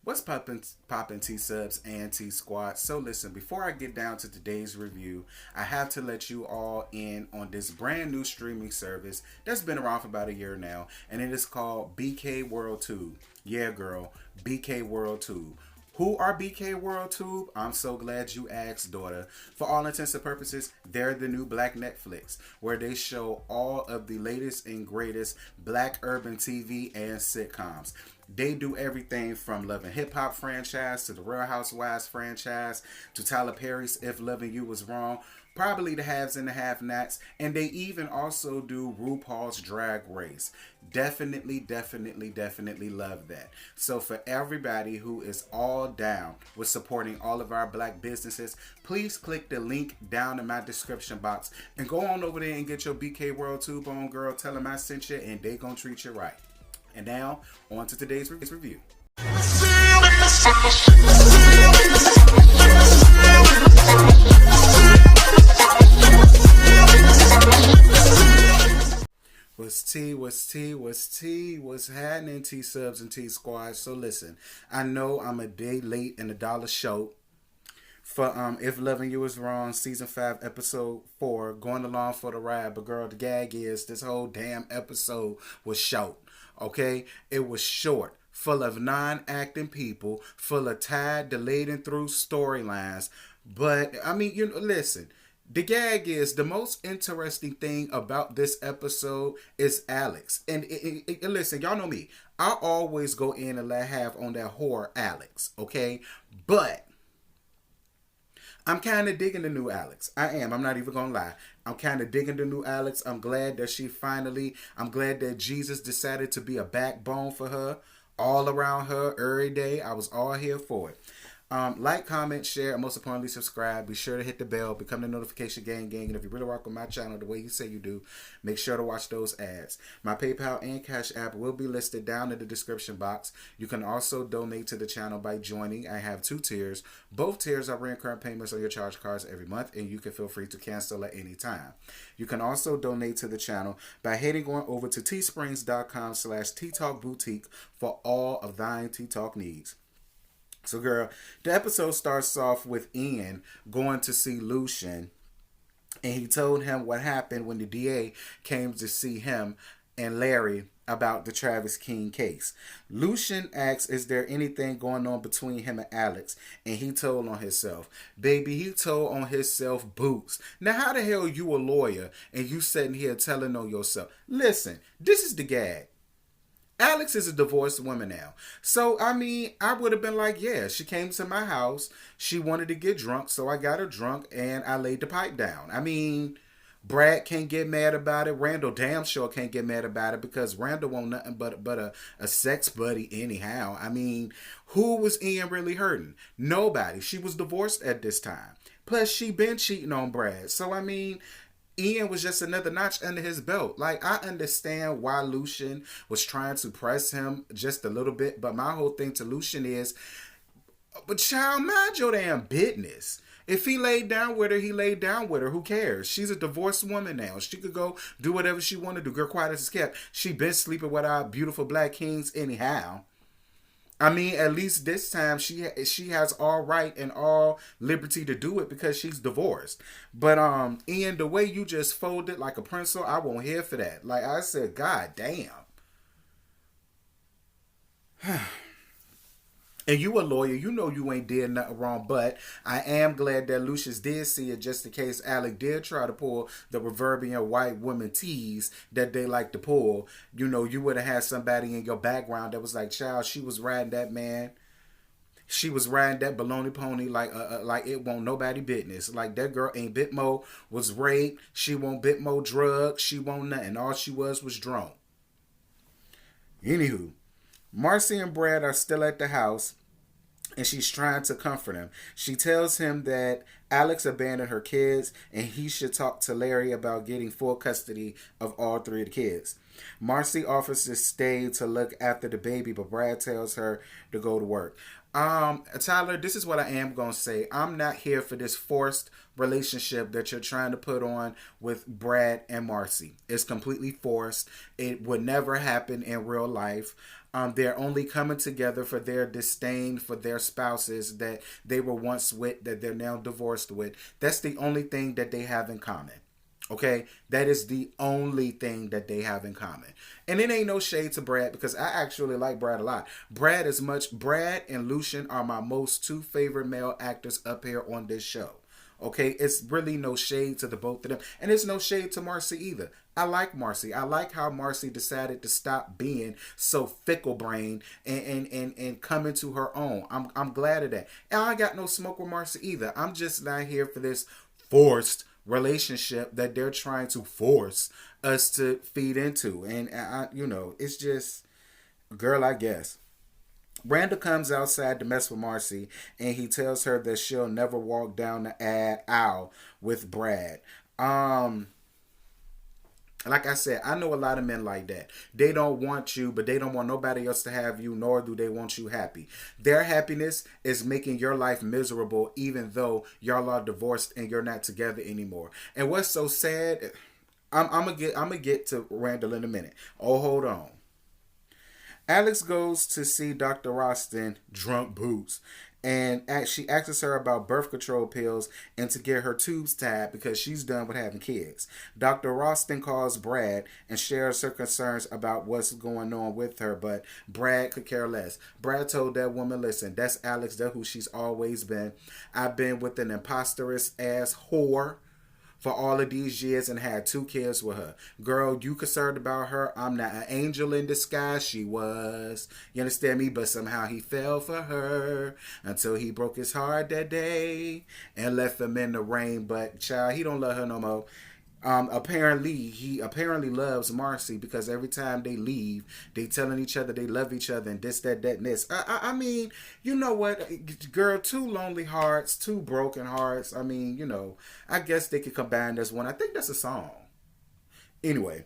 What's poppin' T-Subs and T-Squad? So listen, before I get down to today's review, I have to let you all in on this brand new streaming service that's been around for about a year now, and it is called BKWorldTube. Yeah, girl, BKWorldTube. Who are BKWorldTube? I'm so glad you asked, daughter. For all intents and purposes, they're the new Black Netflix, where they show all of the latest and greatest Black urban TV and sitcoms. They do everything from Love and Hip Hop franchise to the Real Housewives franchise to Tyler Perry's If Loving You Was Wrong, probably the Haves and the Have-Nots, and they even also do RuPaul's Drag Race. Definitely love that. So for everybody who is all down with supporting all of our Black businesses, please click the link down in my description box and go on over there and get your BKWorldTube on, girl. Tell them I sent you and they gonna treat you right. And now, on to today's review. What's happening, T-Subs and T-Squad? So listen, I know I'm a day late in the dollar show for If Loving You Was Wrong, Season 5, Episode 4, going along for the ride. But girl, the gag is this whole damn episode was short. Okay, it was short, full of non-acting people, full of tied, delayed, and through storylines. But I mean, listen. The gag is the most interesting thing about this episode is Alex. And listen, y'all know me. I always go in and have on that horror Alex. Okay, but I'm kind of digging the new Alex. I am. I'm not even going to lie. I'm kind of digging the new Alex. I'm glad that I'm glad that Jesus decided to be a backbone for her, all around her, every day. I was all here for it. Like, comment, share, and most importantly, subscribe. Be sure to hit the bell, become the notification gang. And if you really rock with my channel the way you say you do, make sure to watch those ads. My PayPal and Cash App will be listed down in the description box. You can also donate to the channel by joining. I have 2 tiers. Both tiers are recurrent payments on your charge cards every month, and you can feel free to cancel at any time. You can also donate to the channel by heading on over to teesprings.com/TTalkBoutique for all of thine T-Talk needs. So, girl, the episode starts off with Ian going to see Lucian, and he told him what happened when the DA came to see him and Larry about the Travis King case. Lucian asks, is there anything going on between him and Alex? And he told on himself. Baby, he told on himself boots. Now, how the hell you a lawyer and you sitting here telling on yourself? Listen, this is the gag. Alex is a divorced woman now. So, I mean, I would have been like, yeah, she came to my house. She wanted to get drunk, so I got her drunk, and I laid the pipe down. I mean, Brad can't get mad about it. Randall damn sure can't get mad about it because Randall won't nothing but a sex buddy anyhow. I mean, who was Ian really hurting? Nobody. She was divorced at this time. Plus, she been cheating on Brad. So, I mean, Ian was just another notch under his belt. Like, I understand why Lucian was trying to press him just a little bit, but my whole thing to Lucian is, but child, mind your damn business. If he laid down with her, he laid down with her. Who cares? She's a divorced woman now. She could go do whatever she wanted to do. Girl, quiet as kept. She been sleeping with our beautiful Black kings anyhow. I mean, at least this time she has all right and all liberty to do it because she's divorced. But Ian, the way you just folded like a pencil, I won't hear for that. Like I said, God damn. And you a lawyer, you know you ain't did nothing wrong, but I am glad that Lucius did see it just in case Alec did try to pull the proverbial white woman tease that they like to pull. You know, you would have had somebody in your background that was like, child, she was riding that man. She was riding that baloney pony like it won't nobody business. Like that girl ain't bit more was raped. She won't bit more drugs. She won't nothing. All she was drunk. Anywho. Marcy and Brad are still at the house, and she's trying to comfort him. She tells him that Alex abandoned her kids, and he should talk to Larry about getting full custody of all 3 of the kids. Marcy offers to stay to look after the baby, but Brad tells her to go to work. Tyler, this is what I am going to say. I'm not here for this forced relationship that you're trying to put on with Brad and Marcy. It's completely forced. It would never happen in real life. They're only coming together for their disdain for their spouses that they were once with, that they're now divorced with. That's the only thing that they have in common. Okay, that is the only thing that they have in common. And it ain't no shade to Brad, because I actually like Brad a lot. Brad and Lucian are my most two favorite male actors up here on this show. Okay, it's really no shade to the both of them. And it's no shade to Marcy either. I like Marcy. I like how Marcy decided to stop being so fickle brained and come into her own. I'm glad of that. And I got no smoke with Marcy either. I'm just not here for this forced relationship that they're trying to force us to feed into. And it's just, girl, I guess. Randall comes outside to mess with Marcy, and he tells her that she'll never walk down the aisle with Brad. Like I said, I know a lot of men like that. They don't want you, but they don't want nobody else to have you, nor do they want you happy. Their happiness is making your life miserable, even though y'all are divorced and you're not together anymore. And what's so sad, I'm gonna get to Randall in a minute. Oh, hold on. Alex goes to see Dr. Roston, drunk boots, and she asks her about birth control pills and to get her tubes tied because she's done with having kids. Dr. Roston calls Brad and shares her concerns about what's going on with her, but Brad could care less. Brad told that woman, listen, that's Alex, that's who she's always been. I've been with an imposterous ass whore for all of these years and had 2 kids with her. Girl, you concerned about her? I'm not an angel in disguise. She was. You understand me? But somehow he fell for her until he broke his heart that day and left him in the rain. But child, he don't love her no more. He apparently loves Marcy because every time they leave, they telling each other they love each other and this, that, and this. I mean, you know what, girl, 2 lonely hearts, 2 broken hearts. I mean, I guess they could combine as one. I think that's a song. Anyway,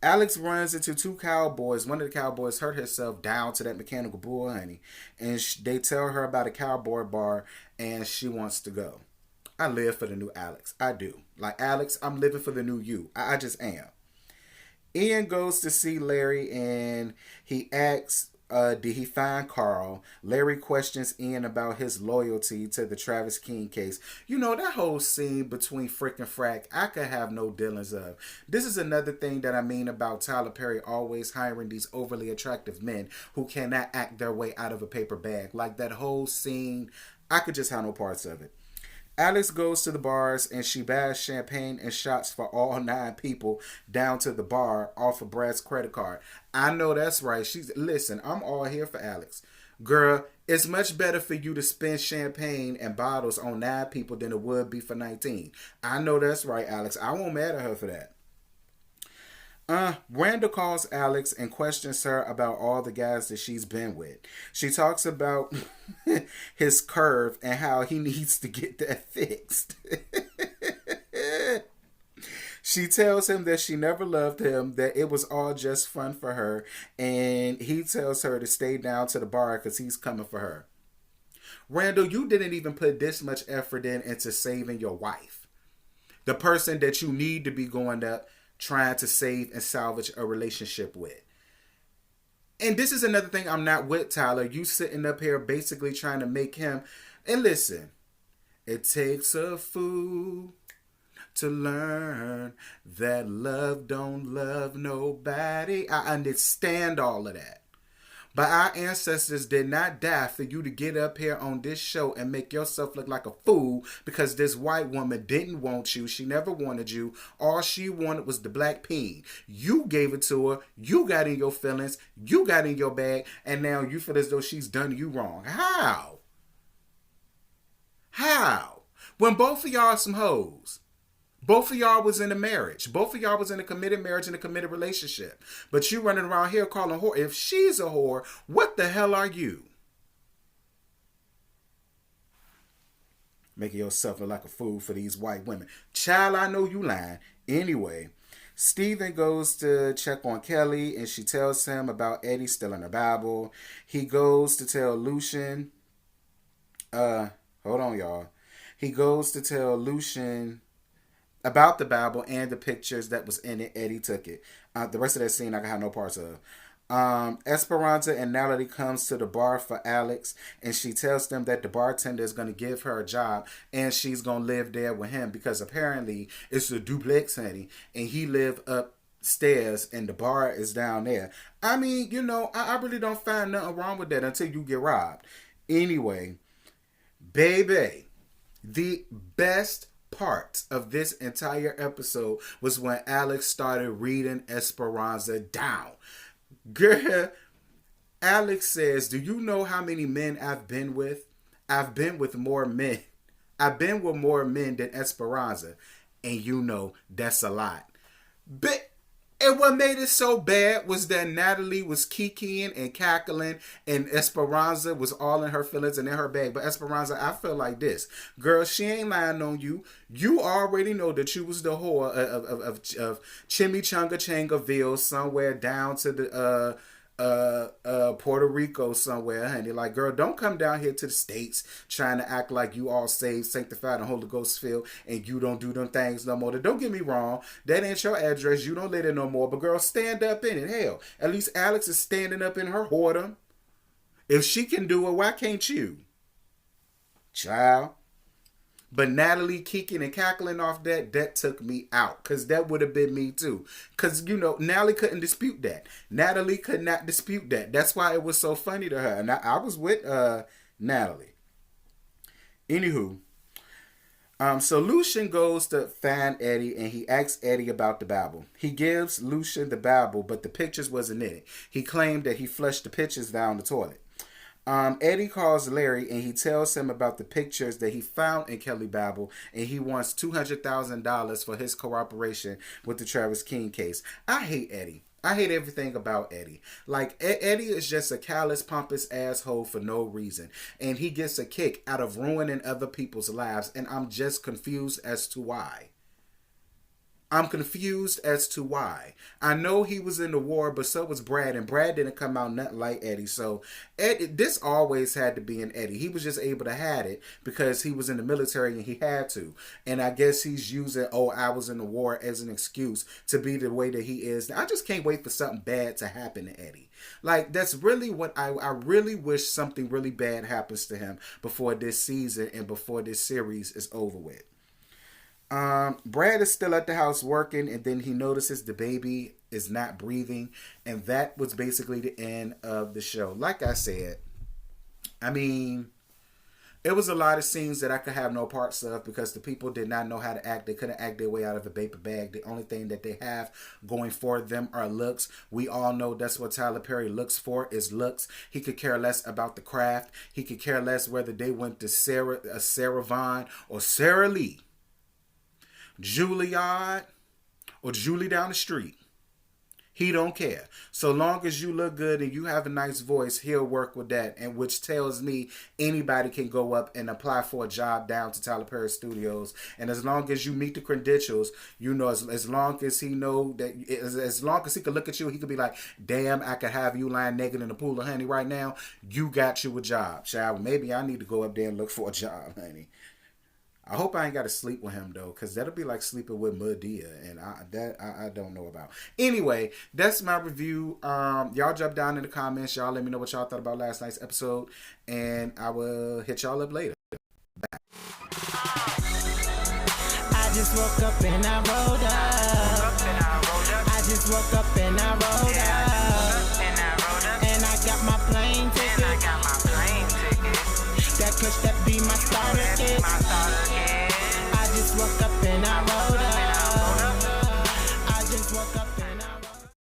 Alex runs into 2 cowboys. One of the cowboys hurt herself down to that mechanical bull, honey. And they tell her about a cowboy bar and she wants to go. I live for the new Alex. I do. Like Alex, I'm living for the new you. I just am. Ian goes to see Larry and he asks, did he find Carl? Larry questions Ian about his loyalty to the Travis King case. That whole scene between Frick and Frack, I could have no dealings of. This is another thing that I mean about Tyler Perry always hiring these overly attractive men who cannot act their way out of a paper bag. Like that whole scene, I could just have no parts of it. Alex goes to the bars and she buys champagne and shots for all 9 people down to the bar off of Brad's credit card. I know that's right. Listen, I'm all here for Alex. Girl, it's much better for you to spend champagne and bottles on 9 people than it would be for 19. I know that's right, Alex. I won't mad at her for that. Randall calls Alex and questions her about all the guys that she's been with. She talks about his curve and how he needs to get that fixed. She tells him that she never loved him, that it was all just fun for her, and he tells her to stay down to the bar because he's coming for her. Randall, you didn't even put this much effort into saving your wife. The person that you need to be going up trying to save and salvage a relationship with. And this is another thing I'm not with, Tyler. You sitting up here basically trying to make him... And listen, it takes a fool to learn that love don't love nobody. I understand all of that. But our ancestors did not die for you to get up here on this show and make yourself look like a fool because this white woman didn't want you. She never wanted you. All she wanted was the black peen. You gave it to her. You got in your feelings. You got in your bag. And now you feel as though she's done you wrong. How? How? When both of y'all are some hoes. Both of y'all was in a marriage. Both of y'all was in a committed marriage and a committed relationship. But you running around here calling whore. If she's a whore, what the hell are you? Making yourself look like a fool for these white women. Child, I know you lying. Anyway, Stephen goes to check on Kelly and she tells him about Eddie stealing her Bible. He goes to tell Lucian. Hold on, y'all. He goes to tell Lucian about the Bible and the pictures that was in it. Eddie took it. The rest of that scene I can have no parts of. Esperanza and Natalie comes to the bar for Alex, and she tells them that the bartender is going to give her a job, and she's going to live there with him because apparently it's a duplex, honey, and he live upstairs and the bar is down there. I mean, I really don't find nothing wrong with that until you get robbed. Anyway, baby, the best part of this entire episode was when Alex started reading Esperanza down. Girl, Alex says, do you know how many men I've been with? I've been with more men. I've been with more men than Esperanza. And that's a lot. But and what made it so bad was that Natalie was kikiing and cackling, and Esperanza was all in her feelings and in her bag. But Esperanza, I feel like this. Girl, she ain't lying on you. You already know that you was the whore of Chimichanga Changaville somewhere down to the Puerto Rico somewhere, honey. Like, girl, don't come down here to the States trying to act like you all saved, sanctified, and Holy Ghost filled, and you don't do them things no more. Don't get me wrong, that ain't your address. You don't live there no more. But girl, stand up in it. Hell, at least Alex is standing up in her whoredom. If she can do it, why can't you, child? But Natalie kicking and cackling off that took me out. Because that would have been me too. Because, Natalie couldn't dispute that. Natalie could not dispute that. That's why it was so funny to her. And I was with Natalie. Anywho. So Lucian goes to find Eddie and he asks Eddie about the Bible. He gives Lucian the Bible, but the pictures wasn't in it. He claimed that he flushed the pictures down the toilet. Eddie calls Larry and he tells him about the pictures that he found in Kelly Bible, and he wants $200,000 for his cooperation with the Travis King case. I hate Eddie. I hate everything about Eddie. Like, Eddie is just a callous, pompous asshole for no reason. And he gets a kick out of ruining other people's lives, and I'm just confused as to why. I'm confused as to why. I know he was in the war, but so was Brad, and Brad didn't come out nothing like Eddie. So this always had to be an Eddie. He was just able to have it because he was in the military and he had to. And I guess he's using, I was in the war as an excuse to be the way that he is. I just can't wait for something bad to happen to Eddie. Like, that's really what I really wish something really bad happens to him before this season and before this series is over with. Brad is still at the house working, and then he notices the baby is not breathing, and that was basically the end of the show. Like I said, I mean, it was a lot of scenes that I could have no parts of because the people did not know how to act. They couldn't act their way out of a paper bag. The only thing that they have going for them are looks. We all know that's what Tyler Perry looks for, is looks. He could care less about the craft. He could care less whether they went to Sarah Vaughn or Sarah Lee, Juilliard, or Julie down the street. He don't care. So long as you look good and you have a nice voice, he'll work with that. And which tells me anybody can go up and apply for a job down to Tyler Perry Studios. And as long as you meet the credentials, as long as he know that, as long as he can look at you, he could be like, damn, I could have you lying naked in a pool of honey right now. You got you a job, child. Maybe I need to go up there and look for a job, honey. I hope I ain't got to sleep with him, though, because that'll be like sleeping with Madea, and I don't know about. Anyway, that's my review. Y'all jump down in the comments. Y'all let me know what y'all thought about last night's episode, and I will hit y'all up later. Bye. I just woke up and I rolled up. I just woke up and I rolled up. And I got my plane ticket. That push that be my starter kit.